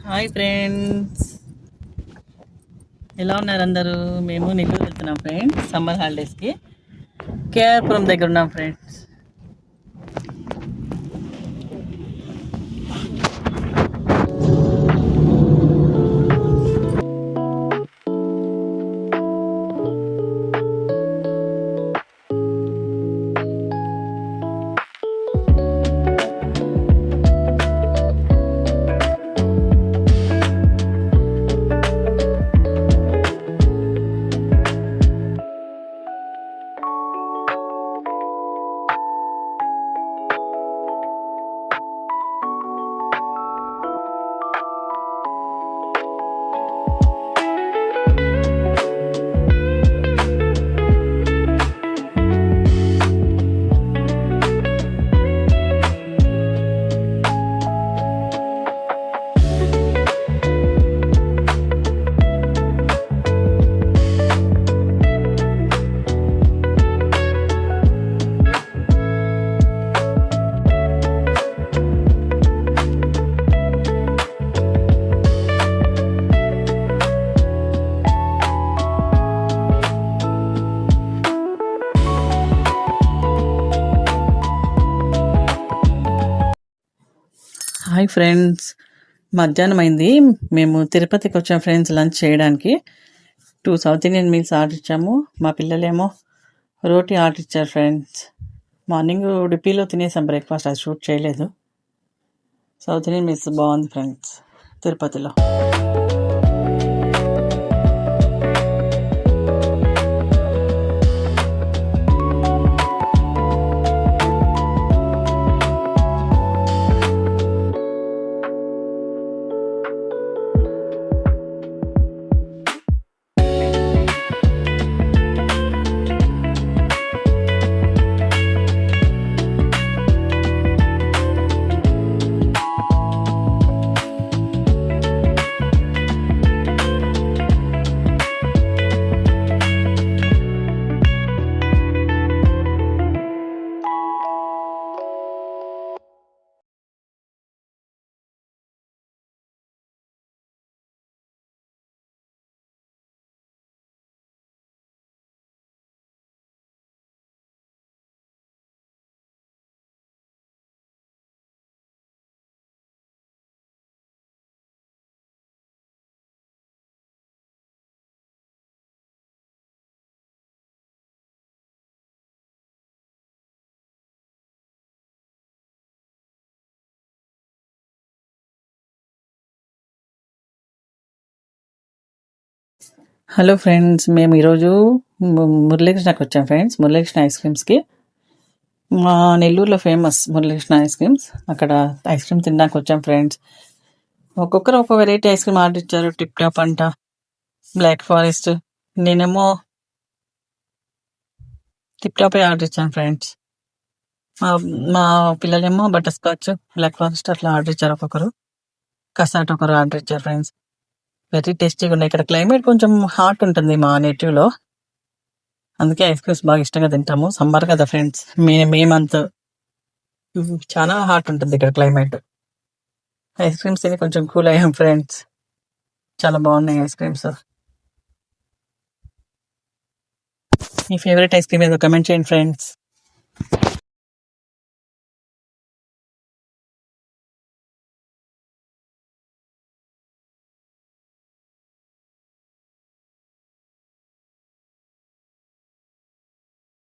Hi friends, ఎలా ఉన్నారు అందరూ? మేము నెల్లూరు వెళ్తున్నాం ఫ్రెండ్స్, సమ్మర్ హాలిడేస్కి. కేఆర్పురం దగ్గర ఉన్నాం ఫ్రెండ్స్. హాయ్ ఫ్రెండ్స్, మధ్యాహ్నం అయింది. మేము తిరుపతికి వచ్చాం ఫ్రెండ్స్ లంచ్ చేయడానికి. 2 సౌత్ ఇండియన్ మీల్స్ ఆర్డర్ ఇచ్చాము. మా పిల్లలేమో రోటీ ఆర్డర్ ఇచ్చారు ఫ్రెండ్స్. మార్నింగ్ ఉడిపిలో తినేసాం బ్రేక్ఫాస్ట్, అది షూట్ చేయలేదు. సౌత్ ఇండియన్ మీల్స్ బాగుంది ఫ్రెండ్స్ తిరుపతిలో. హలో ఫ్రెండ్స్, మేము ఈరోజు మురళీకృష్ణకి వచ్చాం ఫ్రెండ్స్, మురళీకృష్ణ ఐస్ క్రీమ్స్కి. మా నెల్లూరులో ఫేమస్ మురళీకృష్ణ ఐస్ క్రీమ్స్. అక్కడ ఐస్ క్రీమ్ తినడానికి వచ్చాం ఫ్రెండ్స్. ఒక్కొక్కరు ఒక్కొక్క వెరైటీ ఐస్ క్రీమ్ ఆర్డర్ ఇచ్చారు. టిప్ టాప్ అంట, బ్లాక్ ఫారెస్ట్. నేనేమో టిప్ టాపే ఆర్డర్ ఇచ్చాను ఫ్రెండ్స్. మా మా పిల్లలేమో బటర్ స్కాచ్, బ్లాక్ ఫారెస్ట్ అట్లా ఆర్డర్ ఇచ్చారు. ఒక్కొక్కరు కసాట్ ఒకరు ఆర్డర్ ఇచ్చారు ఫ్రెండ్స్. వెరీ టేస్టీగా ఉన్నాయి. ఇక్కడ క్లైమేట్ కొంచెం హాట్ ఉంటుంది మా నేటివ్లో, అందుకే ఐస్ క్రీమ్స్ బాగా ఇష్టంగా తింటాము. సమ్మర్ కదా ఫ్రెండ్స్, మే మంత్ చాలా హాట్ ఉంటుంది ఇక్కడ క్లైమేట్. ఐస్ క్రీమ్స్ తిని కొంచెం కూల్ అయ్యాం ఫ్రెండ్స్. చాలా బాగున్నాయి ఐస్ క్రీమ్స్. మీ ఫేవరెట్ ఐస్ క్రీమ్ ఏదో కమెంట్ చేయండి ఫ్రెండ్స్.